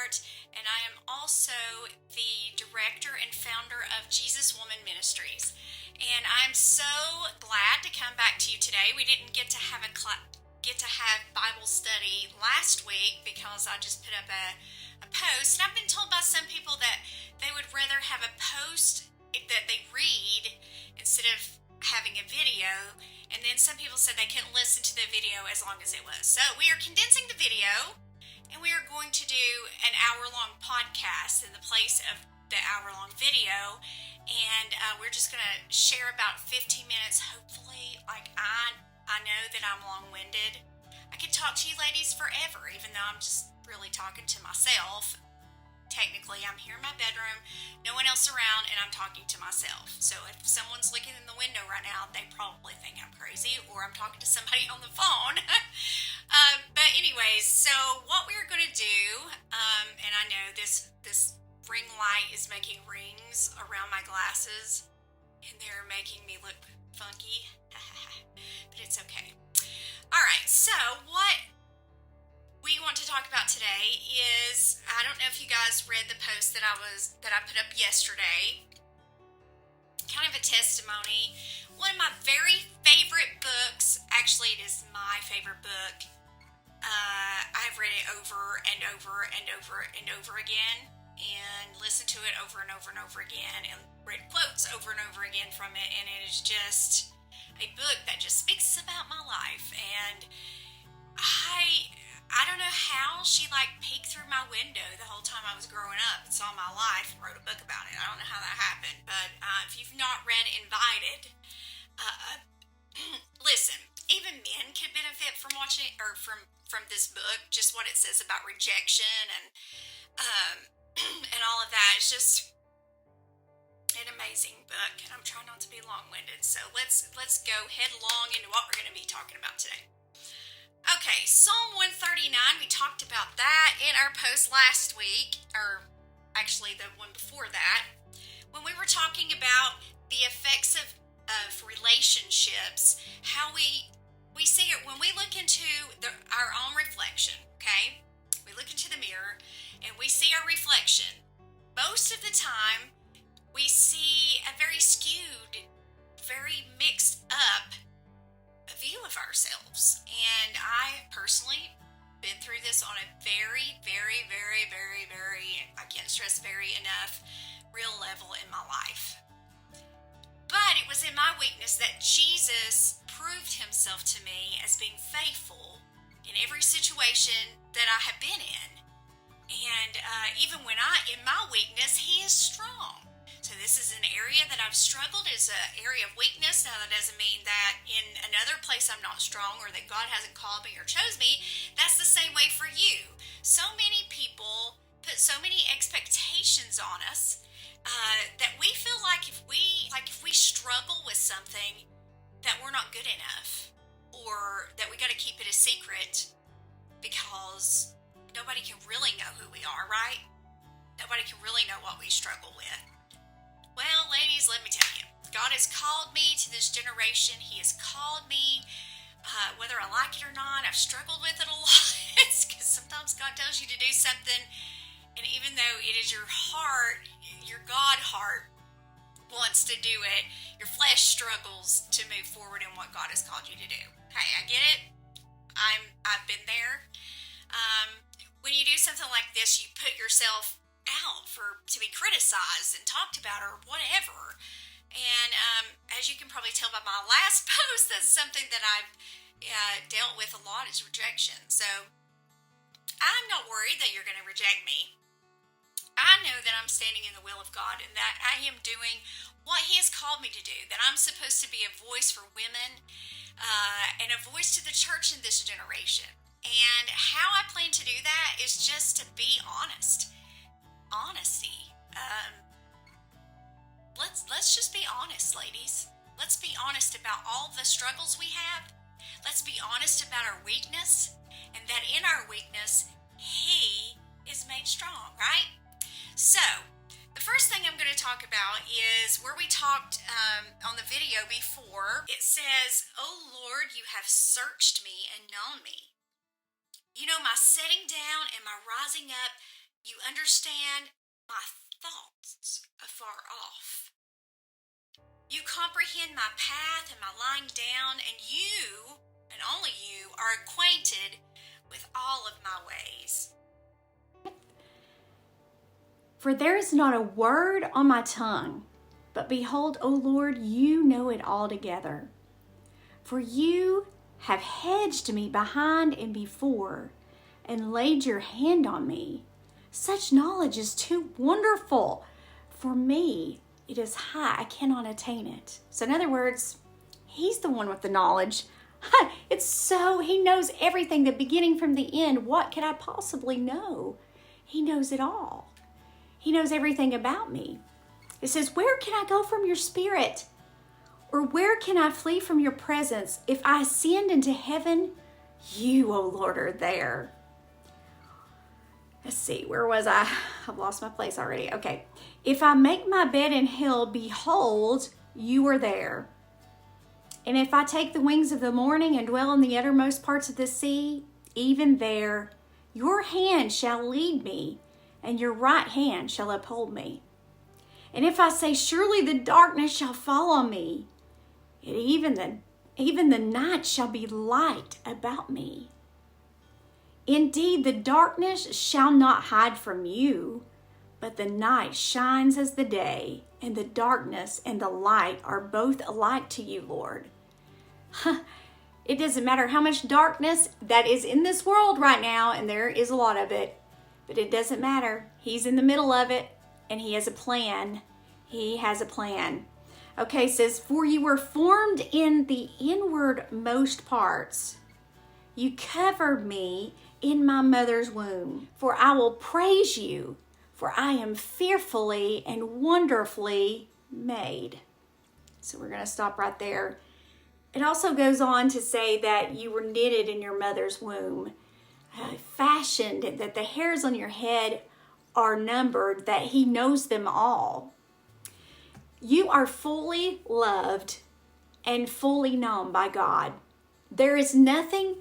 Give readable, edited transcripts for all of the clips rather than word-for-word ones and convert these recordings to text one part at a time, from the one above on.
Sweetheart, and I am also the director and founder of Jesus Woman Ministries. And I'm so glad to come back to you today. We didn't get to have Bible study last week because I just put up a post. And I've been told by some people that they would rather have a post that they read instead of having a video. And then some people said they couldn't listen to the video as long as it was. So we are condensing the video, and we are going to do an hour-long podcast in the place of the hour-long video. And we're just going to share about 15 minutes, hopefully. I know that I'm long-winded. I could talk to you ladies forever, even though I'm just really talking to myself. Technically, I'm here in my bedroom, no one else around, and I'm talking to myself. So if someone's looking in the window right now, they probably think I'm crazy, or I'm talking to somebody on the phone. But anyways, so what we're going to do, and I know this ring light is making rings around my glasses, and they're making me look funky, but it's okay. All right, so what we want to talk about today is, I don't know if you guys read the post that I put up yesterday. Kind of a testimony. One of my very favorite books. Actually, it is my favorite book. I've read it over and over and over and over again, and listened to it over and over and over again, and read quotes over and over again from it. And it is just a book that just speaks about my life. And I don't know how she peeked through my window the whole time I was growing up and saw my life and wrote a book about it. I don't know how that happened, but if you've not read Invited, listen, even men could benefit from watching or from this book. Just what it says about rejection and all of that. It's just an amazing book, and I'm trying not to be long-winded. So let's go headlong into what we're going to be talking about today. Okay, Psalm 139, we talked about that in our post last week, or actually the one before that, when we were talking about the effects of relationships, how we see it when we look into our own reflection, okay? We look into the mirror, and we see our reflection. Most of the time, we see a very skewed, very mixed up view of ourselves. And I personally been through this on a very, very, very, very, very, I can't stress very enough, real level in my life. But it was in my weakness that Jesus proved himself to me as being faithful in every situation that I have been in. And even when in my weakness, he is strong. So this is an area that I've struggled, is an area of weakness. Now that doesn't mean that in another place I'm not strong, or that God hasn't called me or chose me. That's the same way for you. So many people put so many expectations on us that we feel like if we struggle with something, that we're not good enough, or that we got to keep it a secret because nobody can really know who we are, right? Nobody can really know what we struggle with. Well, ladies, let me tell you, God has called me to this generation. He has called me, whether I like it or not. I've struggled with it a lot, because sometimes God tells you to do something, and even though it is your heart, your God heart wants to do it, your flesh struggles to move forward in what God has called you to do. Hey, I get it. I've been there. When you do something like this, you put yourself out to be criticized and talked about or whatever. And as you can probably tell by my last post, that's something that I've dealt with a lot, is rejection. So I'm not worried that you're going to reject me. I know that I'm standing in the will of God, and that I am doing what he has called me to do, that I'm supposed to be a voice for women and a voice to the church in this generation. And how I plan to do that is just to be honest. Honesty. Let's just be honest, ladies. Let's be honest about all the struggles we have. Let's be honest about our weakness, and that in our weakness, he is made strong, right? So, the first thing I'm going to talk about is where we talked on the video before. It says, "Oh Lord, you have searched me and known me. You know my setting down and my rising up. You understand my thoughts afar off. You comprehend my path and my lying down, and you, and only you, are acquainted with all of my ways. For there is not a word on my tongue, but behold, O Lord, you know it altogether. For you have hedged me behind and before, and laid your hand on me. Such knowledge is too wonderful for me. It is high, I cannot attain it. So in other words, he's the one with the knowledge. He knows everything, the beginning from the end. What could I possibly know? He knows it all. He knows everything about me. It says, where can I go from your spirit? Or where can I flee from your presence? If I ascend into heaven, you, O Lord, are there. Let's see, where was I? I've lost my place already. Okay. If I make my bed in hell, behold, you are there. And if I take the wings of the morning and dwell in the uttermost parts of the sea, even there, your hand shall lead me, and your right hand shall uphold me. And if I say, surely the darkness shall fall on me, and even the night shall be light about me. Indeed, the darkness shall not hide from you, but the night shines as the day, and the darkness and the light are both alike to you, Lord. It doesn't matter how much darkness that is in this world right now, and there is a lot of it, but it doesn't matter. He's in the middle of it, and he has a plan. He has a plan. Okay, it says, for you were formed in the inwardmost parts. You covered me in my mother's womb. For I will praise you, for I am fearfully and wonderfully made. So we're going to stop right there. It also goes on to say that you were knitted in your mother's womb, fashioned, that the hairs on your head are numbered, that he knows them all. You are fully loved and fully known by God. There is nothing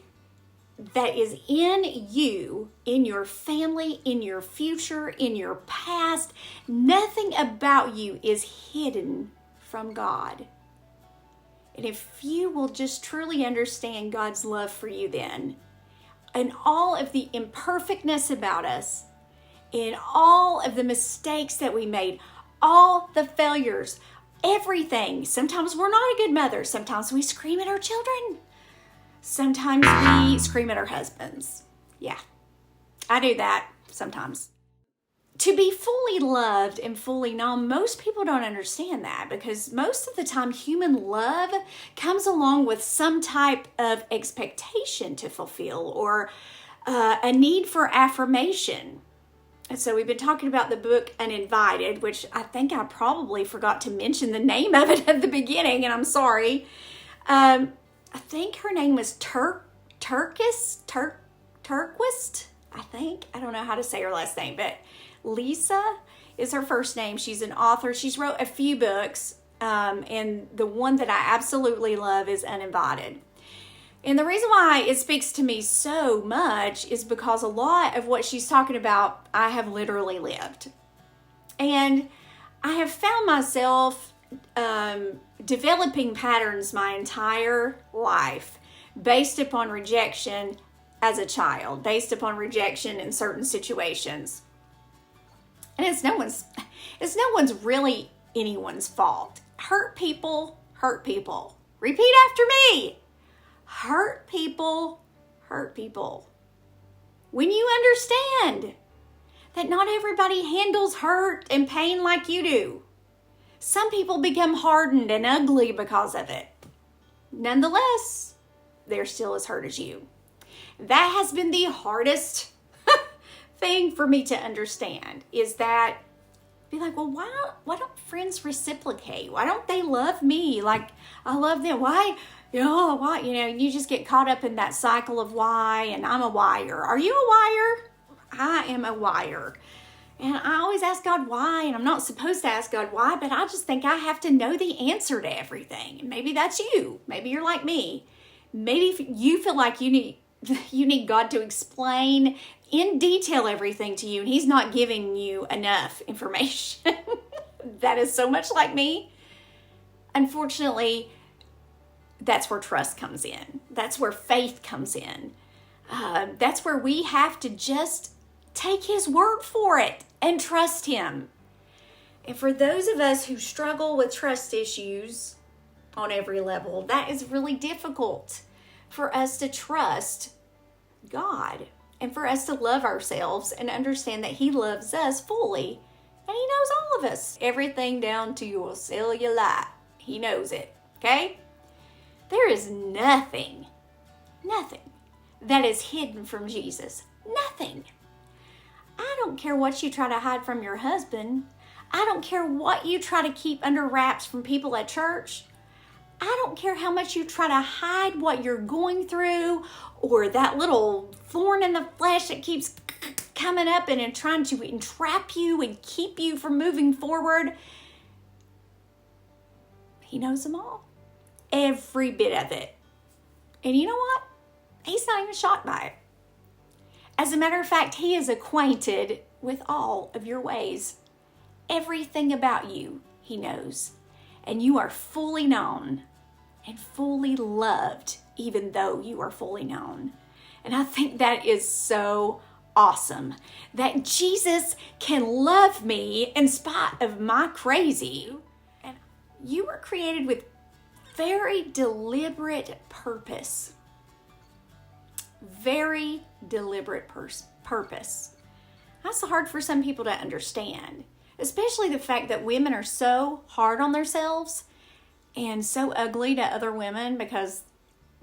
that is in you, in your family, in your future, in your past. Nothing about you is hidden from God. And if you will just truly understand God's love for you then, and all of the imperfectness about us, in all of the mistakes that we made, all the failures, everything. Sometimes we're not a good mother. Sometimes we scream at our children. Sometimes we scream at our husbands. Yeah, I do that sometimes. To be fully loved and fully known, most people don't understand that, because most of the time human love comes along with some type of expectation to fulfill, or a need for affirmation. And so we've been talking about the book Uninvited, which I think I probably forgot to mention the name of it at the beginning, and I'm sorry. I think her name was Turquist, I think. I don't know how to say her last name, but Lisa is her first name. She's an author. She's wrote a few books, and the one that I absolutely love is Uninvited. And the reason why it speaks to me so much is because a lot of what she's talking about, I have literally lived. And I have found myself developing patterns my entire life based upon rejection as a child, based upon rejection in certain situations. And it's no one's really anyone's fault. Hurt people hurt people. Repeat after me. Hurt people hurt people. When you understand that not everybody handles hurt and pain like you do, some people become hardened and ugly because of it. Nonetheless, they're still as hurt as you. That has been the hardest thing for me to understand, is that be like, well, why don't friends reciprocate? Why don't they love me like I love them? Why? You just get caught up in that cycle of why, and I'm a whyer. Are you a whyer? I am a whyer. And I always ask God why, and I'm not supposed to ask God why, but I just think I have to know the answer to everything. And maybe that's you. Maybe you're like me. Maybe if you feel like you you need God to explain in detail everything to you, and he's not giving you enough information. That is so much like me. Unfortunately, that's where trust comes in. That's where faith comes in. That's where we have to just take his word for it and trust him. And for those of us who struggle with trust issues on every level, that is really difficult for us to trust God and for us to love ourselves and understand that he loves us fully and he knows all of us. Everything down to your cellulite. He knows it, okay? There is nothing that is hidden from Jesus. Nothing. I don't care what you try to hide from your husband. I don't care what you try to keep under wraps from people at church. I don't care how much you try to hide what you're going through or that little thorn in the flesh that keeps coming up and trying to entrap you and keep you from moving forward. He knows them all. Every bit of it. And you know what? He's not even shocked by it. As a matter of fact, he is acquainted with all of your ways. Everything about you, he knows. And you are fully known and fully loved, even though you are fully known. And I think that is so awesome that Jesus can love me in spite of my crazy. And you were created with very deliberate purpose. Very deliberate purpose. That's hard for some people to understand, especially the fact that women are so hard on themselves and so ugly to other women because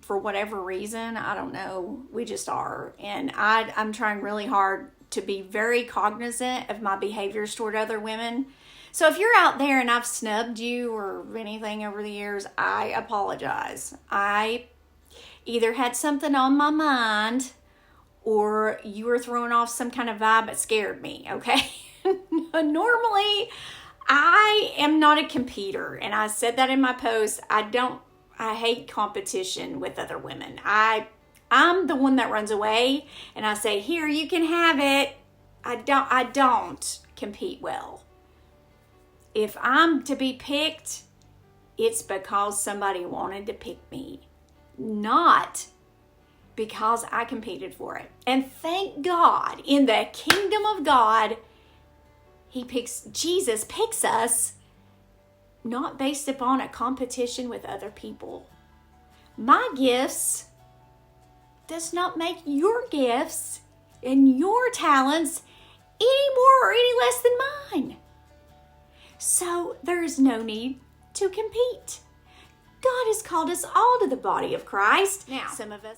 for whatever reason, I don't know, we just are. And I'm trying really hard to be very cognizant of my behaviors toward other women. So if you're out there and I've snubbed you or anything over the years, I apologize. I either had something on my mind or you were throwing off some kind of vibe that scared me, okay? Normally, I am not a competitor, and I said that in my post. I hate competition with other women. I'm the one that runs away, and I say, here, you can have it. I don't compete well. If I'm to be picked, it's because somebody wanted to pick me, not because I competed for it. And thank God, in the kingdom of God, Jesus picks us not based upon a competition with other people. My gifts does not make your gifts and your talents any more or any less than mine. So there is no need to compete. God has called us all to the body of Christ. Now, some of us,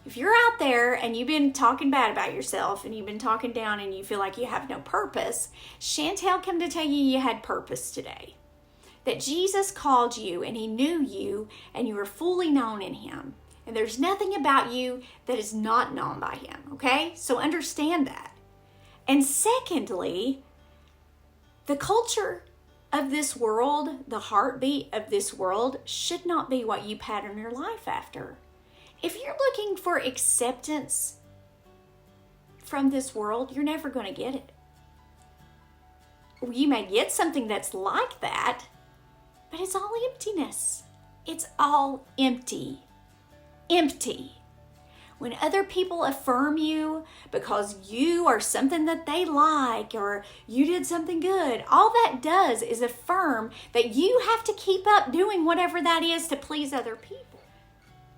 if you're out there and you've been talking bad about yourself and you've been talking down and you feel like you have no purpose, Chantel came to tell you had purpose today. That Jesus called you and he knew you and you were fully known in him. And there's nothing about you that is not known by him, okay? So understand that. And secondly, the culture of this world, the heartbeat of this world, should not be what you pattern your life after. If you're looking for acceptance from this world, you're never going to get it. You may get something that's like that, but it's all emptiness. It's all empty. Empty. When other people affirm you because you are something that they like or you did something good, all that does is affirm that you have to keep up doing whatever that is to please other people.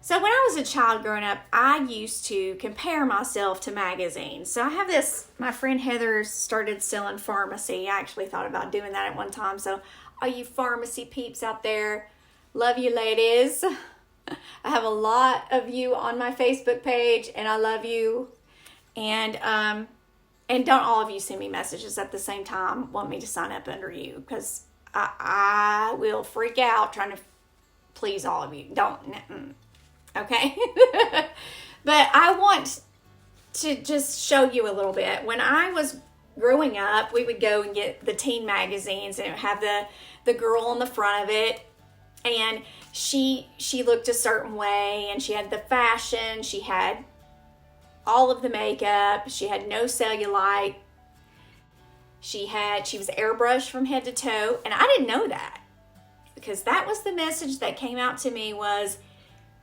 So when I was a child growing up, I used to compare myself to magazines. So I have this, my friend Heather started selling pharmacy. I actually thought about doing that at one time. So all you pharmacy peeps out there, love you ladies. I have a lot of you on my Facebook page and I love you. And don't all of you send me messages at the same time, want me to sign up under you, because I will freak out trying to please all of you. Don't. Okay? But I want to just show you a little bit. When I was growing up, we would go and get the teen magazines and it would have the girl on the front of it. And she looked a certain way and she had the fashion. She had all of the makeup. She had no cellulite. She was airbrushed from head to toe, and I didn't know that, because that was the message that came out to me was,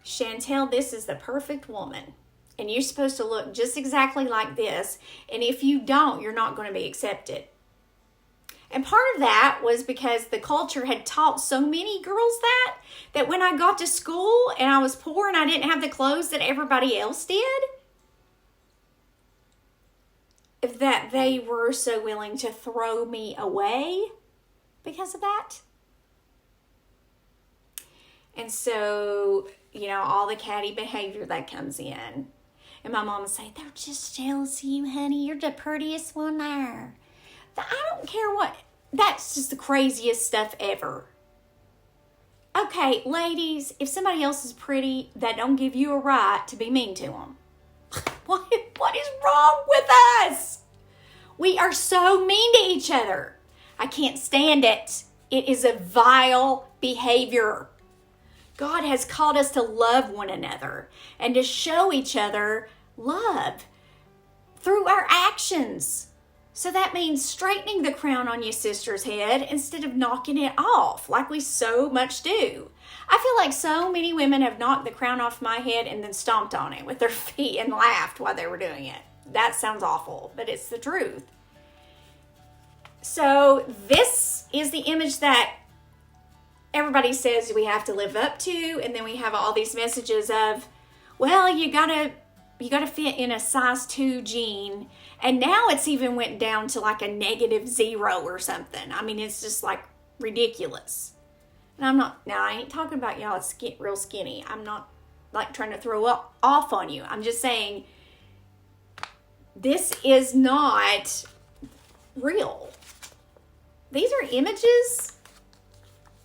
Chantel, this is the perfect woman, and you're supposed to look just exactly like this, and if you don't, you're not going to be accepted. And part of that was because the culture had taught so many girls that when I got to school and I was poor and I didn't have the clothes that everybody else did, that they were so willing to throw me away because of that. And so, all the catty behavior that comes in. And my mom would say, they're just jealous of you, honey. You're the prettiest one there. I don't care what. That's just the craziest stuff ever. Okay, ladies, if somebody else is pretty, that don't give you a right to be mean to them. What is wrong with us? We are so mean to each other. I can't stand it. It is a vile behavior. God has called us to love one another and to show each other love through our actions. So that means straightening the crown on your sister's head instead of knocking it off like we so much do. I feel like so many women have knocked the crown off my head and then stomped on it with their feet and laughed while they were doing it. That sounds awful, but it's the truth. So this is the image that everybody says we have to live up to, and then we have all these messages of, well, you gotta fit in a size 2 jean, and now it's even went down to like a -0 or something. I mean, it's just like ridiculous. And I ain't talking about y'all real skinny. I'm not like trying to throw off on you. I'm just saying this is not real. These are images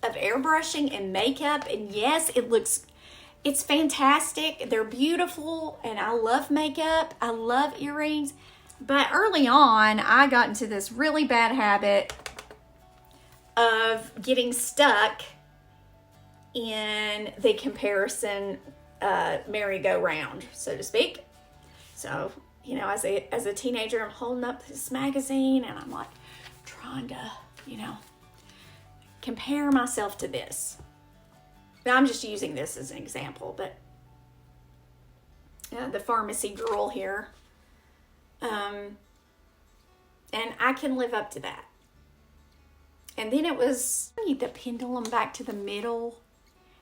of airbrushing and makeup, and yes, it's fantastic. They're beautiful, and I love makeup. I love earrings. But early on, I got into this really bad habit of getting stuck in the comparison merry-go-round, so to speak. So, as a teenager, I'm holding up this magazine, and I'm like trying to, compare myself to this. Now, I'm just using this as an example, but the pharmacy girl here, and I can live up to that. And then it was, I need the pendulum back to the middle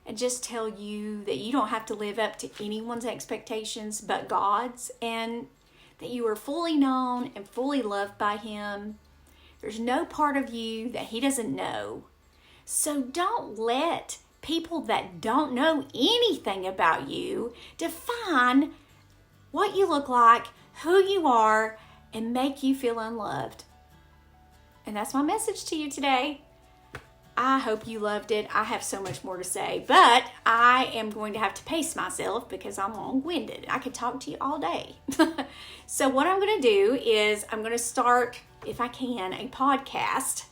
and just tell you that you don't have to live up to anyone's expectations but God's, and that you are fully known and fully loved by Him. There's no part of you that He doesn't know. So don't let people that don't know anything about you define what you look like, who you are, and make you feel unloved. And that's my message to you today. I hope you loved it. I have so much more to say, but I am going to have to pace myself because I'm long-winded. I could talk to you all day. So what I'm going to do is I'm going to start, if I can, a podcast.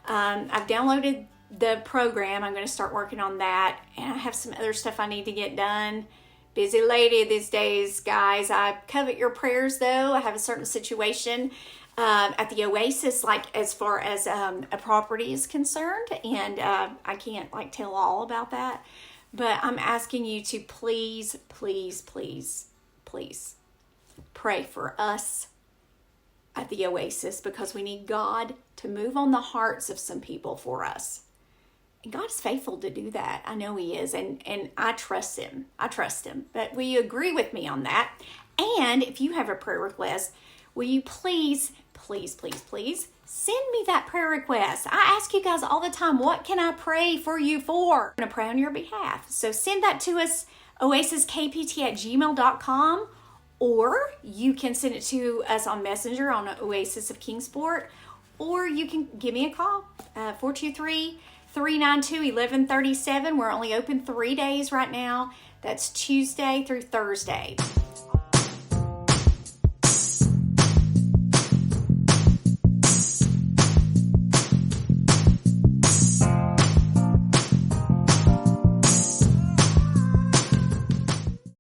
I've downloaded the program. I'm going to start working on that, and I have some other stuff I need to get done. Busy lady these days, guys. I covet your prayers, though. I have a certain situation at the Oasis, like as far as a property is concerned, and I can't tell all about that, but I'm asking you to please pray for us at the Oasis, because we need God to move on the hearts of some people for us. And God is faithful to do that. I know He is, and I trust Him. But will you agree with me on that? And if you have a prayer request, will you please send me that prayer request? I ask you guys all the time, what can I pray for you for? I'm going to pray on your behalf. So send that to us, oasiskpt@gmail.com, or you can send it to us on Messenger on Oasis of Kingsport, or you can give me a call, 423-392-1137. We're only open 3 days right now. That's Tuesday through Thursday.